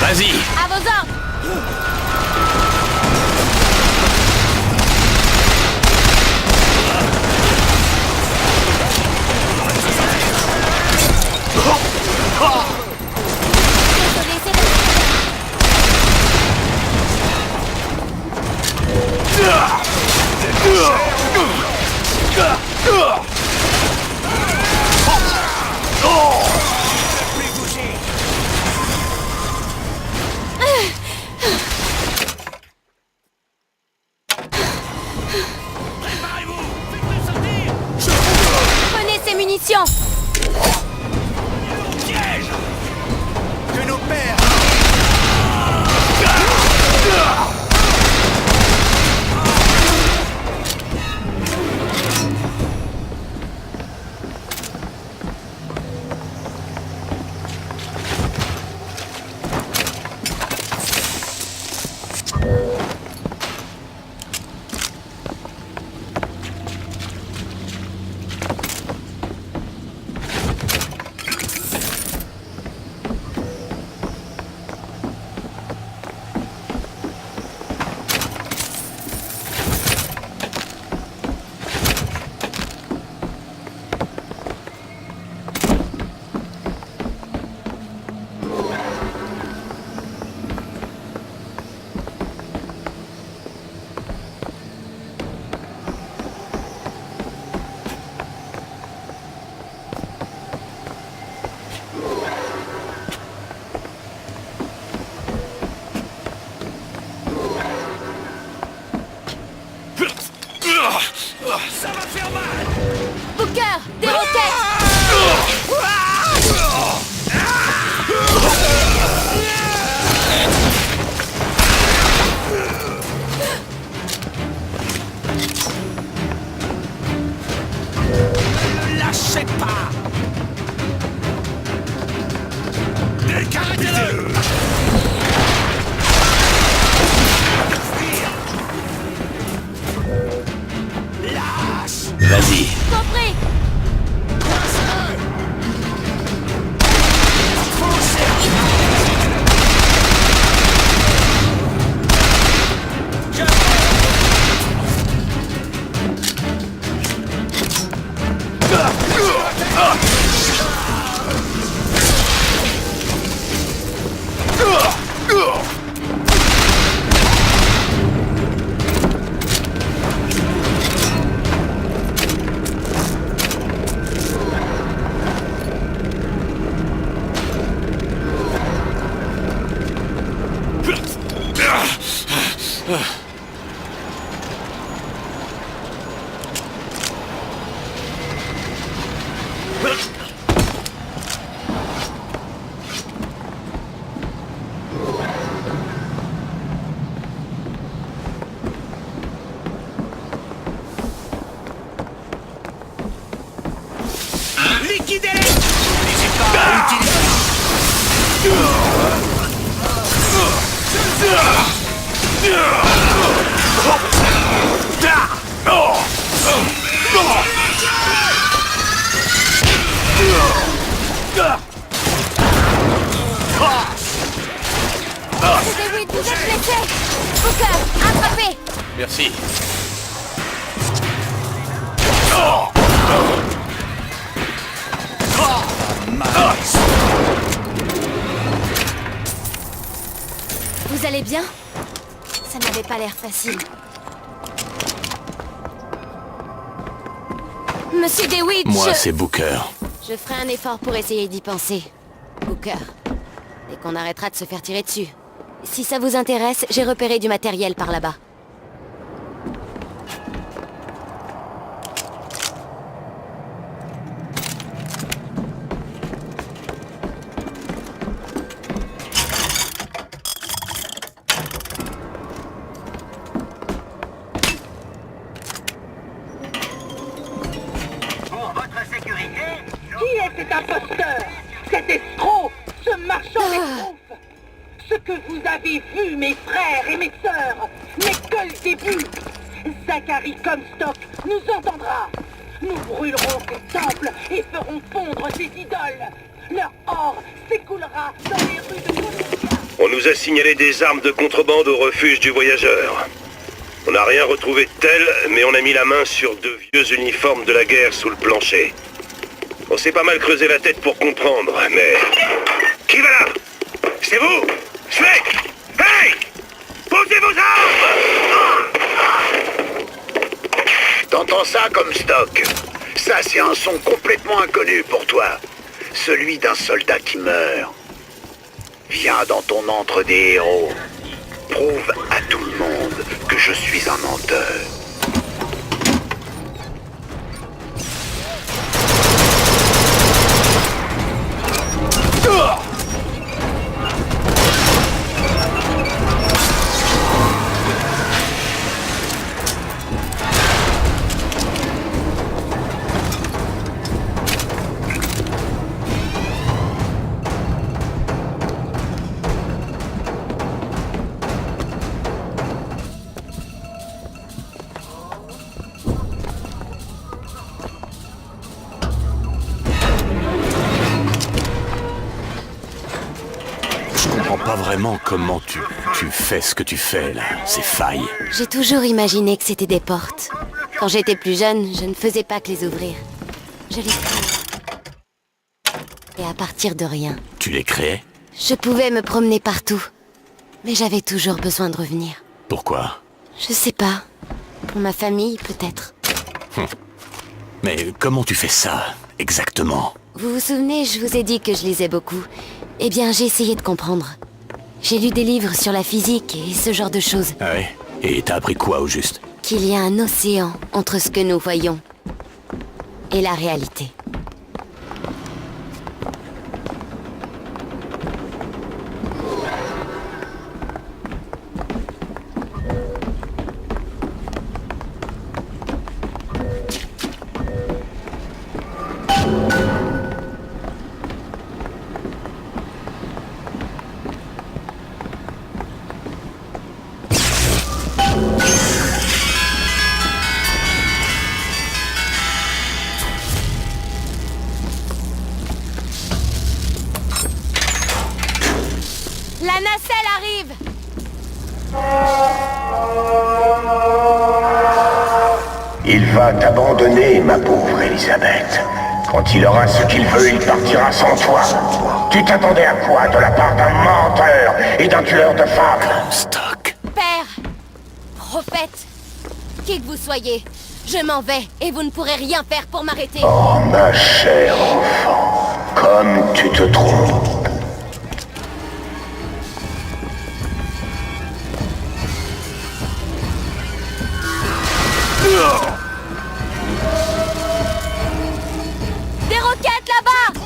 Vas-y. À vos ordres. Désolé, c'est prenez ces munitions. Que nos pères. Ça va faire mal. Booker, des roquettes. Ne lâchez pas. Décapitez-le. Lâche. Vas-y. Compris. Liquidez-les. N'hésitez pas à utiliser. C'était oui, vous êtes blessé. Booker, attrapez. Merci. Vous allez bien? Ça n'avait pas l'air facile. Monsieur DeWitt, Moi, c'est Booker. je ferai un effort pour essayer d'y penser. Booker. Dès qu'on arrêtera de se faire tirer dessus. Si ça vous intéresse, j'ai repéré du matériel par là-bas. Pour votre sécurité, qui est cet imposteur? Cet escroc? Ce marchand d'escrocs? Ce que vous avez vu, mes frères et mes sœurs, n'est que le début. Zachary Comstock nous entendra. Nous brûlerons ces temples et ferons fondre ces idoles. Leur or s'écoulera dans les rues de Columbia. On nous a signalé des armes de contrebande au refuge du voyageur. On n'a rien retrouvé de tel, mais on a mis la main sur de vieux uniformes de la guerre sous le plancher. On s'est pas mal creusé la tête pour comprendre, mais... Qui va là? C'est vous? Schmeck! Hey! Posez vos armes! T'entends ça comme stock? Ça, c'est un son complètement inconnu pour toi. Celui d'un soldat qui meurt. Viens dans ton antre des héros. Prouve à tout le monde que je suis un menteur. Je comprends pas vraiment comment tu fais ce que tu fais, là. Ces failles. J'ai toujours imaginé que c'était des portes. Quand j'étais plus jeune, je ne faisais pas que les ouvrir. Je les créais. Et à partir de rien. Tu les créais? Je pouvais me promener partout. Mais j'avais toujours besoin de revenir. Pourquoi? Je sais pas. Pour ma famille, peut-être. Mais comment tu fais ça, exactement? Vous vous souvenez, je vous ai dit que je lisais beaucoup. Eh bien, j'ai essayé de comprendre. J'ai lu des livres sur la physique et ce genre de choses. Ah ouais? Et t'as appris quoi, au juste? Qu'il y a un océan entre ce que nous voyons et la réalité. La nacelle arrive! Il va t'abandonner, ma pauvre Elisabeth. Quand il aura ce qu'il veut, il partira sans toi. Tu t'attendais à quoi de la part d'un menteur et d'un tueur de femmes? Stock. Père! Prophète! Qui que vous soyez, je m'en vais et vous ne pourrez rien faire pour m'arrêter. Oh, ma chère enfant, comme tu te trompes. Des roquettes là-bas!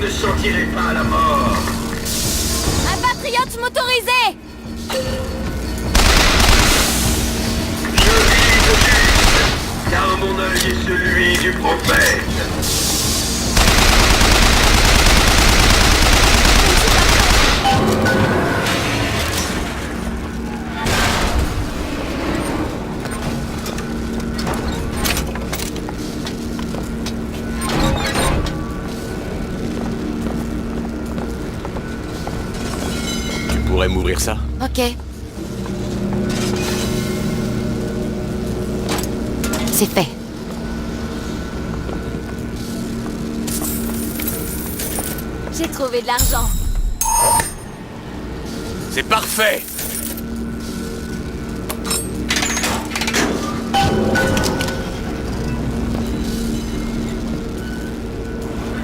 ne sentirez pas la mort. Un patriote motorisé! Je vis dessus, car mon œil est celui du prophète. Tu pourrais m'ouvrir ça? Ok. C'est fait. J'ai trouvé de l'argent. C'est parfait!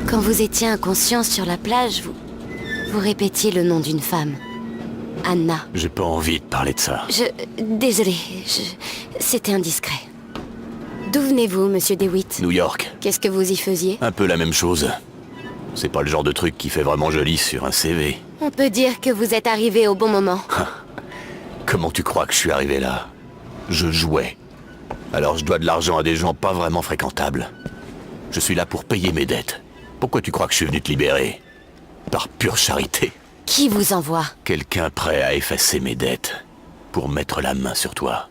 Quand vous étiez inconscient sur la plage, vous répétiez le nom d'une femme. Anna. J'ai pas envie de parler de ça. Désolée, c'était indiscret. D'où venez-vous, monsieur DeWitt? New York, Qu'est-ce que vous y faisiez? un peu la même chose. C'est pas le genre de truc qui fait vraiment joli sur un CV. On peut dire que vous êtes arrivé au bon moment. Comment tu crois que je suis arrivé là? Je jouais. Alors je dois de l'argent à des gens pas vraiment fréquentables. Je suis là pour payer mes dettes. Pourquoi tu crois que je suis venu te libérer? Par pure charité. Qui vous envoie? Quelqu'un prêt à effacer mes dettes pour mettre la main sur toi.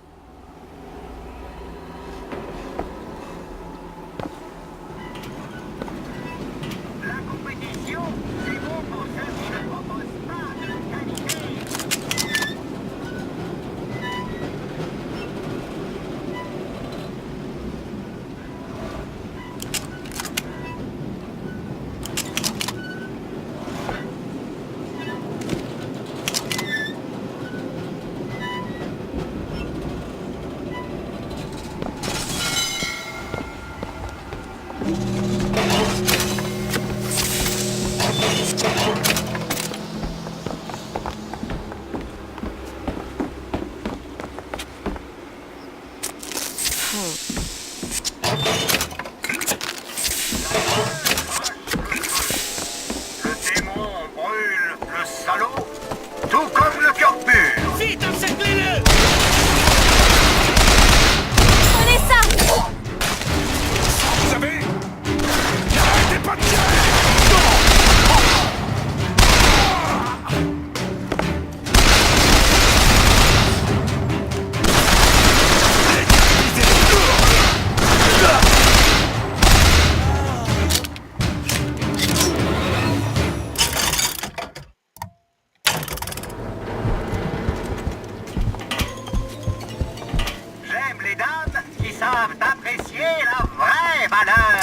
Le démon brûle le salaud, tout comme le cœur pur. Vite, encerclez-le! Prenez ça! Vous savez? N'arrêtez pas de tirer! J'aime les dames qui savent apprécier la vraie valeur.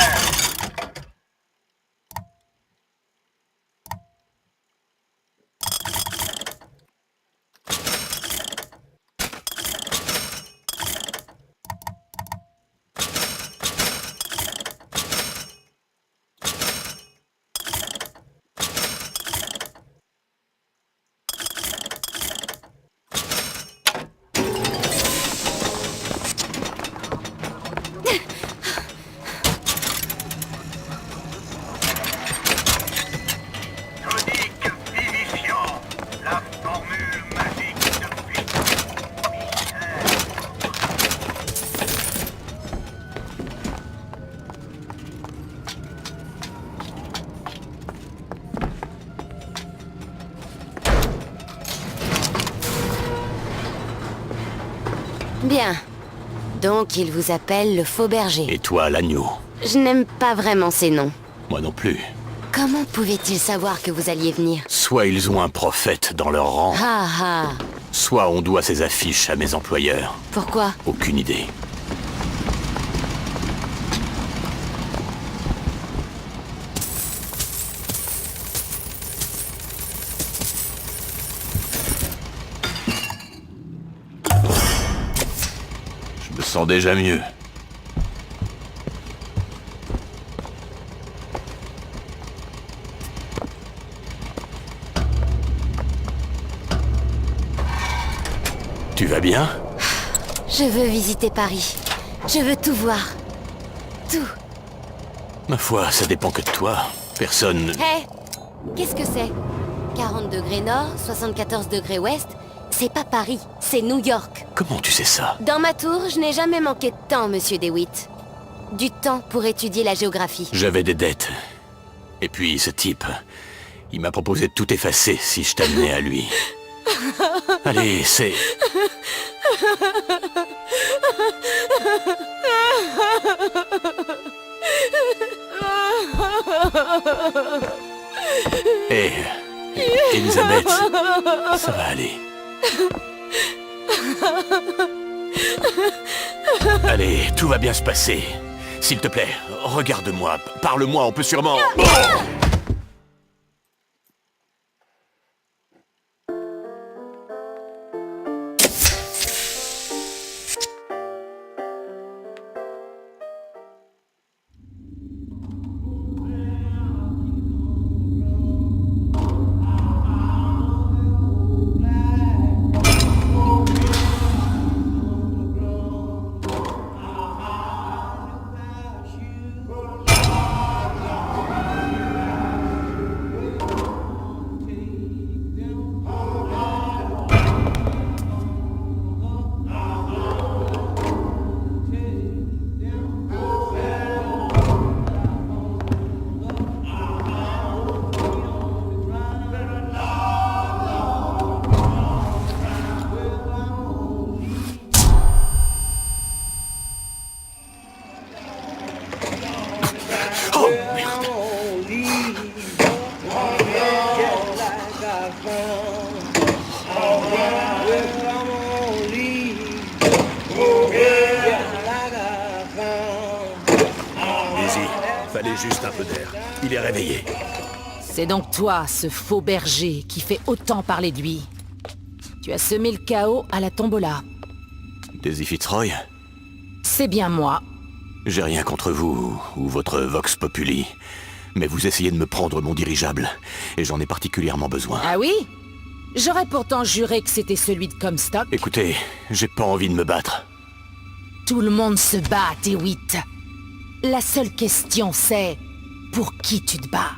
Tonique vivifiant, la formule magique de vie. Bien. Donc il vous appelle le faux berger. Et toi, l'agneau? Je n'aime pas vraiment ces noms. Moi non plus. Comment pouvait-il savoir que vous alliez venir? Soit ils ont un prophète dans leur rang, Ah ah. soit on doit ces affiches à mes employeurs. Pourquoi? Aucune idée. Je me sens déjà mieux. Tu vas bien? Je veux visiter Paris. Je veux tout voir. Tout. Ma foi, ça dépend que de toi. Personne... Hé, qu'est-ce que c'est? 40 degrés nord, 74 degrés ouest? C'est pas Paris, c'est New York. Comment tu sais ça? Dans ma tour, je n'ai jamais manqué de temps, monsieur DeWitt. Du temps pour étudier la géographie. J'avais des dettes. Et puis, ce type... Il m'a proposé de tout effacer si je t'amenais à lui. Allez, c'est... Hé, Elisabeth, ça va aller. Allez, tout va bien se passer. S'il te plaît, regarde-moi, parle-moi, on peut sûrement... Oh! Oh, merde. Easy, fallait juste un peu d'air. Il est réveillé. C'est donc toi, ce faux berger, qui fait autant parler de lui. Tu as semé le chaos à la tombola. Daisy Fitzroy? C'est bien moi. J'ai rien contre vous, ou votre Vox Populi. Mais vous essayez de me prendre mon dirigeable, et j'en ai particulièrement besoin. Ah oui? J'aurais pourtant juré que c'était celui de Comstock. Écoutez, j'ai pas envie de me battre. Tout le monde se bat, DeWitt. La seule question c'est... pour qui tu te bats?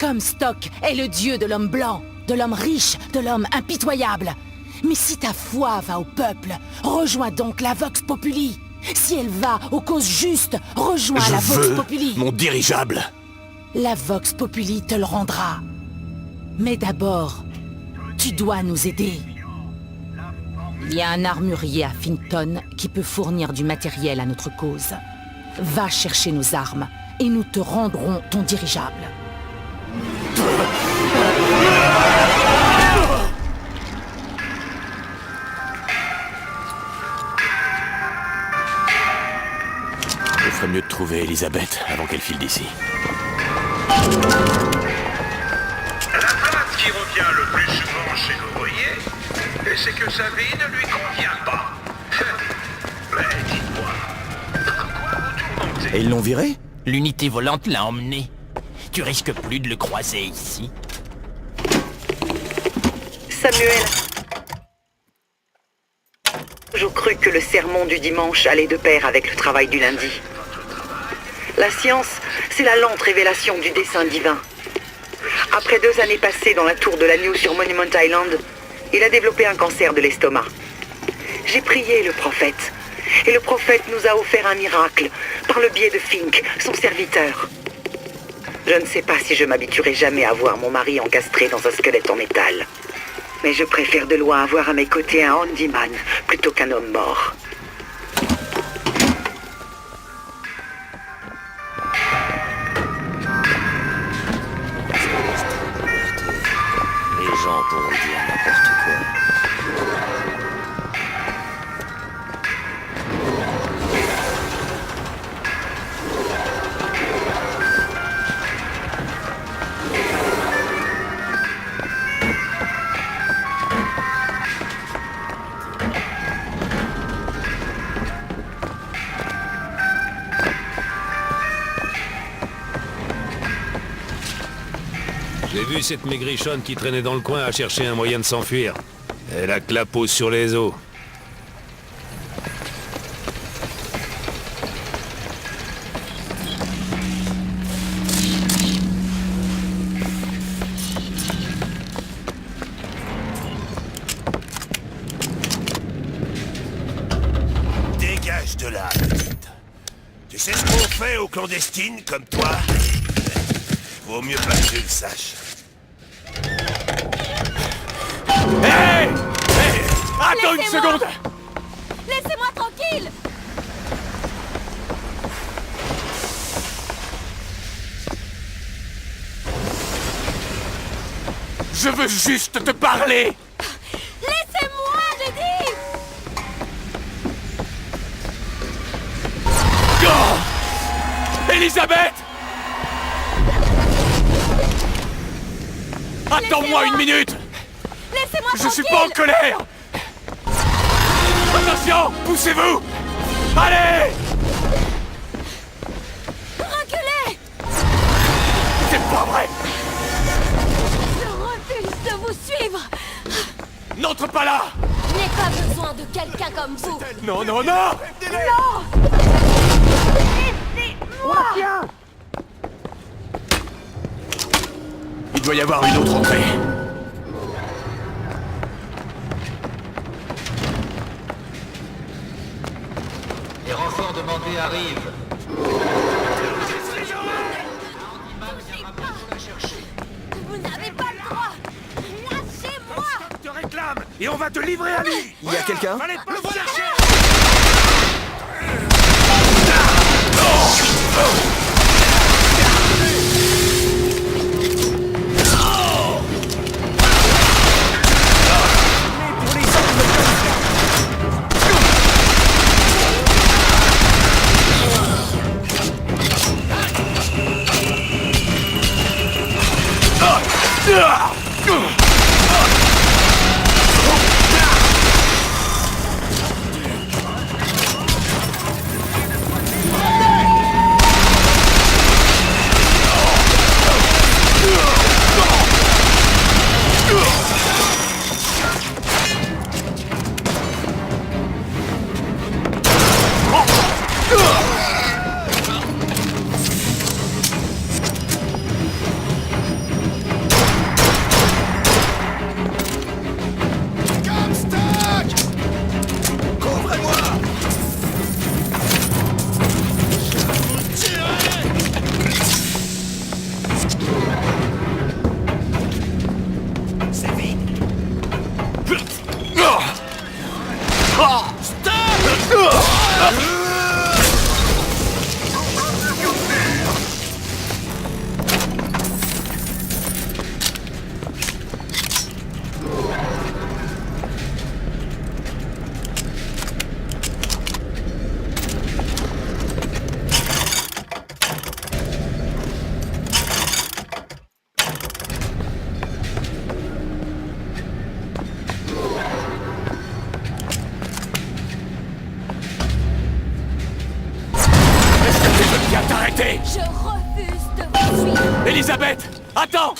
Comstock est le dieu de l'homme blanc, de l'homme riche, de l'homme impitoyable. Mais si ta foi va au peuple, rejoins donc la Vox Populi. Si elle va aux causes justes, rejoins Je la Vox veux Populi. mon dirigeable. La Vox Populi te le rendra. Mais d'abord, tu dois nous aider. Il y a un armurier à Finton qui peut fournir du matériel à notre cause. Va chercher nos armes et nous te rendrons ton dirigeable. Il ferait mieux de trouver Elisabeth avant qu'elle file d'ici. La phrase qui revient le plus souvent chez l'ouvrier, c'est que sa vie ne lui convient pas. Mais dites-moi, pourquoi vous tourmentez? Et ils l'ont viré? L'unité volante l'a emmené. Tu risques plus de le croiser ici. Samuel. J'ai cru que le sermon du dimanche allait de pair avec le travail du lundi. La science, c'est la lente révélation du dessein divin. Après 2 années passées dans la tour de l'agneau sur Monument Island, il a développé un cancer de l'estomac. J'ai prié le prophète, et le prophète nous a offert un miracle par le biais de Fink, son serviteur. Je ne sais pas si je m'habituerai jamais à voir mon mari encastré dans un squelette en métal. Mais je préfère de loin avoir à mes côtés un handyman plutôt qu'un homme mort. Les gens pourront dire n'importe quoi. J'ai vu cette maigrichonne qui traînait dans le coin à chercher un moyen de s'enfuir. Elle a que la peau sur les os. Bouge de là, petite. Tu sais ce qu'on fait aux clandestines comme toi? Vaut mieux pas que tu le saches. Hé! Hé! Attends une seconde! Laissez-moi tranquille! Je veux juste te parler! Laissez-moi, j'ai dit! Oh! Elisabeth! Attends-moi une minute! Laissez-moi Je suis pas en colère! Attention! Poussez-vous! Allez! Reculez! C'est pas vrai! Je refuse de vous suivre! N'entre pas là! Je n'ai pas besoin de quelqu'un comme vous! Non, non, non! Non! Laissez-moi! Il doit y avoir une autre entrée. Les renforts demandés arrivent. Vous n'avez pas le droit! Lâchez-moi! Je te réclame et on va te livrer à lui. Il y a quelqu'un? Fallait pas le chercher. Viens t'arrêter! Je refuse de vous suivre! Elisabeth! Attends!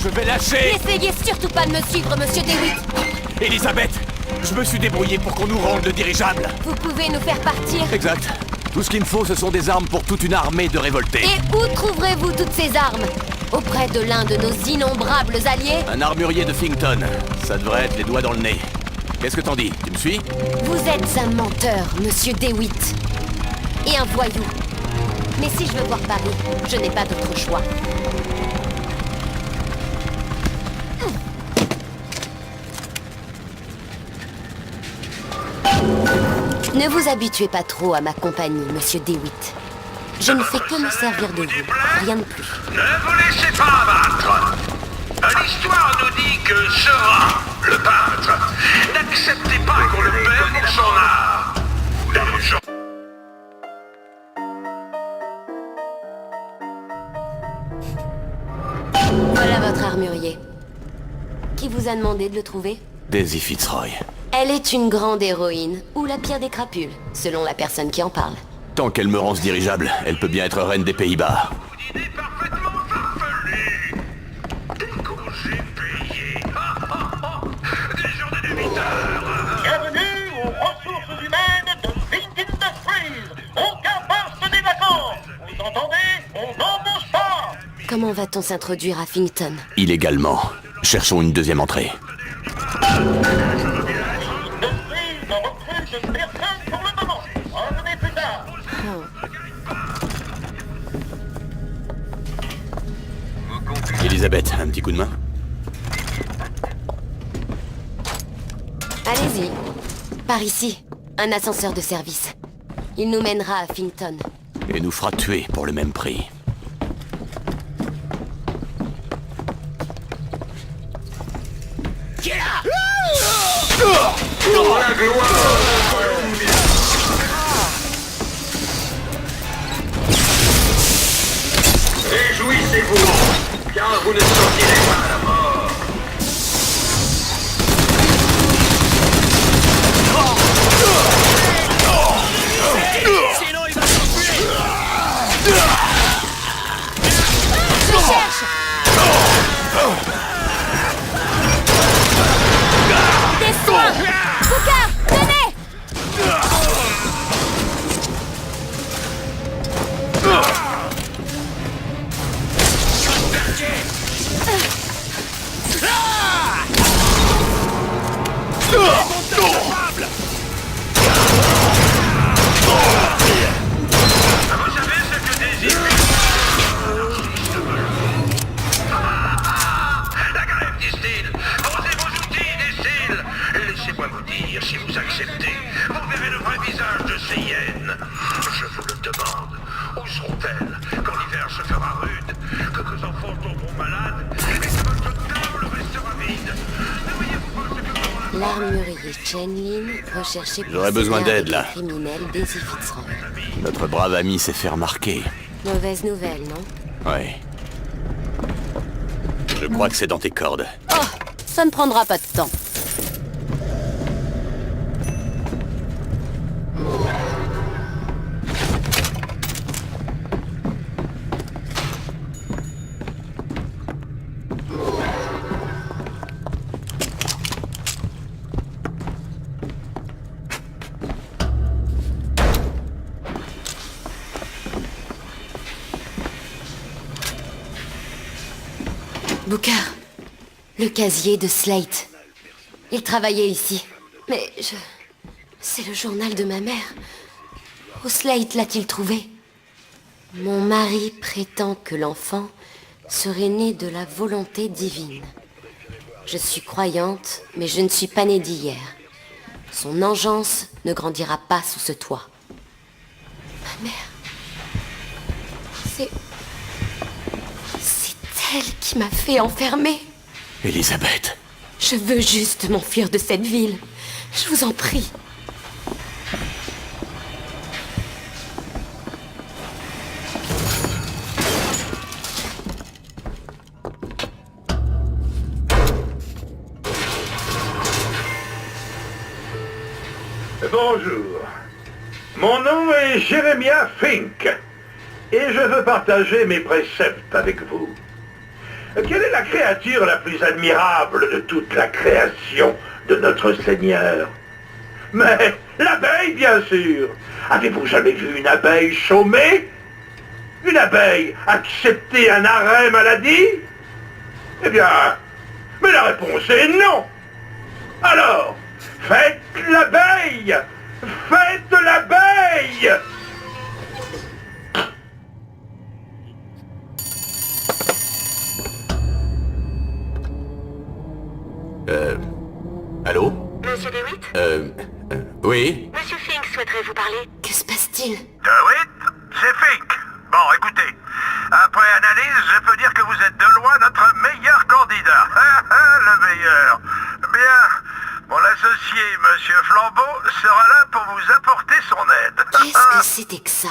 Je vais lâcher! N'essayez surtout pas de me suivre, monsieur DeWitt! Elisabeth! Je me suis débrouillé pour qu'on nous rende le dirigeable! Vous pouvez nous faire partir? Exact. Tout ce qu'il me faut, ce sont des armes pour toute une armée de révoltés. Et où trouverez-vous toutes ces armes? Auprès de l'un de nos innombrables alliés? Un armurier de Finkton. Ça devrait être les doigts dans le nez. Qu'est-ce que t'en dis? Tu me suis? Vous êtes un menteur, monsieur DeWitt. Et un voyou. Mais si je veux voir Paris, je n'ai pas d'autre choix. Ne vous habituez pas trop à ma compagnie, monsieur DeWitt. Je ne fais que me servir de vous, rien de plus. Ne vous laissez pas abattre. L'histoire nous dit que Sera, le peintre, n'acceptait pas qu'on le paie pour son art. Les gens... Voilà votre armurier. Qui vous a demandé de le trouver? Daisy Fitzroy. Elle est une grande héroïne, ou la pire des crapules, selon la personne qui en parle. Tant qu'elle me rend ce dirigeable, elle peut bien être reine des Pays-Bas. Une idée parfaitement farfelue. Des congés payés. Des journées de 8 heures. Bienvenue aux ressources humaines de Fink Industries. Aucun poste des vacances. Vous entendez? On n'embauche pas. Comment va-t-on s'introduire à Finkton? Illégalement. Cherchons une deuxième entrée. Industries ne recrute personne pour le moment. Revenez plus tard. Elisabeth, un petit coup de main? Allez-y. Par ici. Un ascenseur de service. Il nous mènera à Finkton. Et nous fera tuer pour le même prix. Réjouissez-vous, car vous ne sortirez pas à la mort. Sinon il va s'enfuir. Je cherche! Des soins! Booker, tenez! Vous savez ce que désire la grève du style. Posez vos outils des styles. Laissez-moi vous dire, si vous acceptez, vous verrez le vrai visage de ces hyènes. Je vous le demande. Où seront-elles quand l'hiver se fera rude, que vos enfants tomberont malades et que votre table restera vide? Ne voyez-vous pas ce que vous... L'armurier Chenlin, recherché pour J'aurais besoin séparer d'aide, des là. criminels Daisy Fitzroy. Notre brave ami s'est fait remarquer. Mauvaise nouvelle, non? Ouais. Je crois que c'est dans tes cordes. Oh, ça ne prendra pas de temps. Booker, le casier de Slate. Il travaillait ici. Mais c'est le journal de ma mère. Où Slate l'a-t-il trouvé? Mon mari prétend que l'enfant serait né de la volonté divine. Je suis croyante, mais je ne suis pas née d'hier. Son engeance ne grandira pas sous ce toit. Ma mère... C'est elle qui m'a fait enfermer. Elisabeth. Je veux juste m'enfuir de cette ville. Je vous en prie. Bonjour. Mon nom est Jeremiah Fink. Et je veux partager mes préceptes avec vous. Quelle est la créature la plus admirable de toute la création de notre Seigneur? Mais l'abeille, bien sûr. Avez-vous jamais vu une abeille chômer? Une abeille accepter un arrêt maladie? Eh bien, mais la réponse est non. Alors, faites l'abeille! Faites l'abeille! Allô? Monsieur DeWitt? Oui? Monsieur Fink souhaiterait vous parler. Que se passe-t-il? DeWitt, c'est Fink. écoutez. Après analyse, je peux dire que vous êtes de loin notre meilleur candidat. Le meilleur. Bien. Mon associé, Monsieur Flambeau, sera là pour vous apporter son aide. Qu'est-ce que c'était que ça?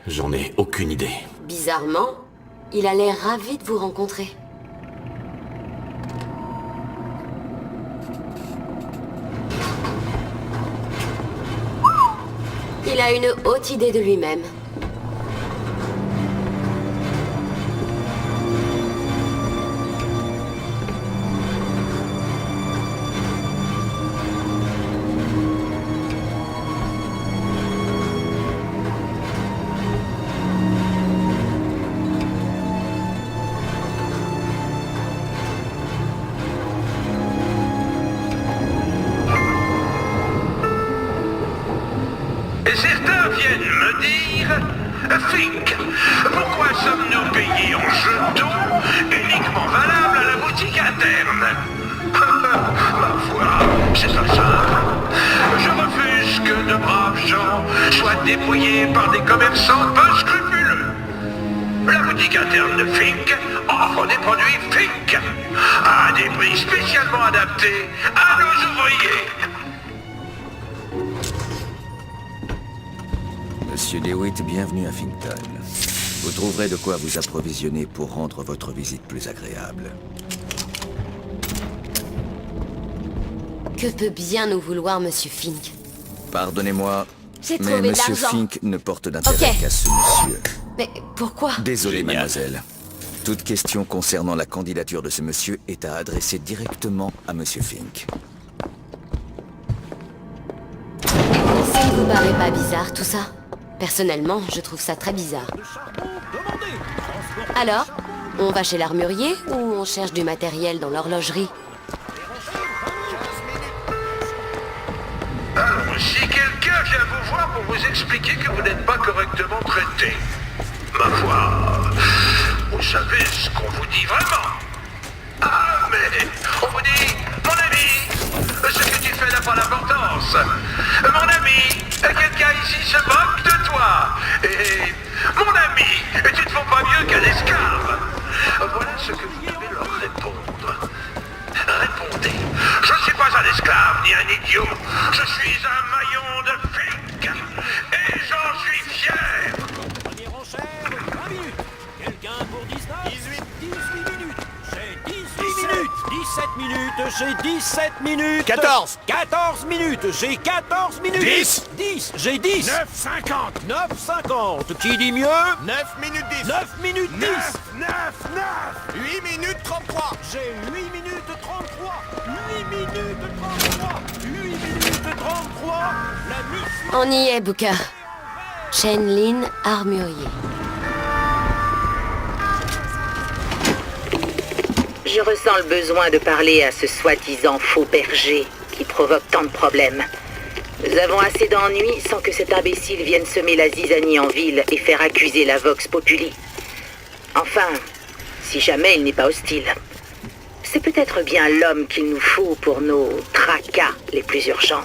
J'en ai aucune idée. Bizarrement, il a l'air ravi de vous rencontrer. Il a une haute idée de lui-même. Certains viennent me dire, Fink, pourquoi sommes-nous payés en jetons uniquement valables à la boutique interne? Ma foi, c'est ça simple. Je refuse que de braves gens soient dépouillés par des commerçants peu scrupuleux. La boutique interne de Fink offre des produits Fink à des prix spécialement adaptés à nos ouvriers. Monsieur DeWitt, bienvenue à Finkton. Vous trouverez de quoi vous approvisionner pour rendre votre visite plus agréable. Que peut bien nous vouloir Monsieur Fink? Pardonnez-moi, J'ai mais trouvé de Monsieur l'argent. Fink ne porte d'intérêt Ok. qu'à ce monsieur. Mais pourquoi? Désolé, Génial. mademoiselle. Toute question concernant la candidature de ce monsieur est à adresser directement à Monsieur Fink. Ça ne vous paraît pas bizarre tout ça? Personnellement, je trouve ça très bizarre. Alors, on va chez l'armurier ou on cherche du matériel dans l'horlogerie? Alors, si quelqu'un vient vous voir pour vous expliquer que vous n'êtes pas correctement traité, ma foi, vous savez ce qu'on vous dit vraiment. Ah, mais on vous dit, mon ami, ce que tu fais n'a pas d'importance. Mon ami, quelqu'un ici se moque de toi. Et mon ami, tu ne vaux pas mieux qu'un esclave. Voilà ce que vous devez leur répondre. Répondez. Je ne suis pas un esclave ni un idiot. Je suis un maillon de Fink. Et j'en suis fier. Premier enchère, 20 minutes. Quelqu'un pour 19 18 minutes. J'ai 18 minutes. 17 minutes, j'ai 17 minutes. 14. 14 minutes, j'ai 14 minutes. 10. 10, j'ai 10. 9,50. 9,50. Qui dit mieux? 9 minutes 10. 9 minutes 10. 9. 8 minutes 33. J'ai 8 minutes 33. 8 minutes 33. 8 minutes 33. La mission... On y est, Booker. Shenlin, armurier. Je ressens le besoin de parler à ce soi-disant faux berger qui provoque tant de problèmes. Nous avons assez d'ennuis sans que cet imbécile vienne semer la zizanie en ville et faire accuser la Vox Populi. Enfin, si jamais il n'est pas hostile. C'est peut-être bien l'homme qu'il nous faut pour nos tracas les plus urgents.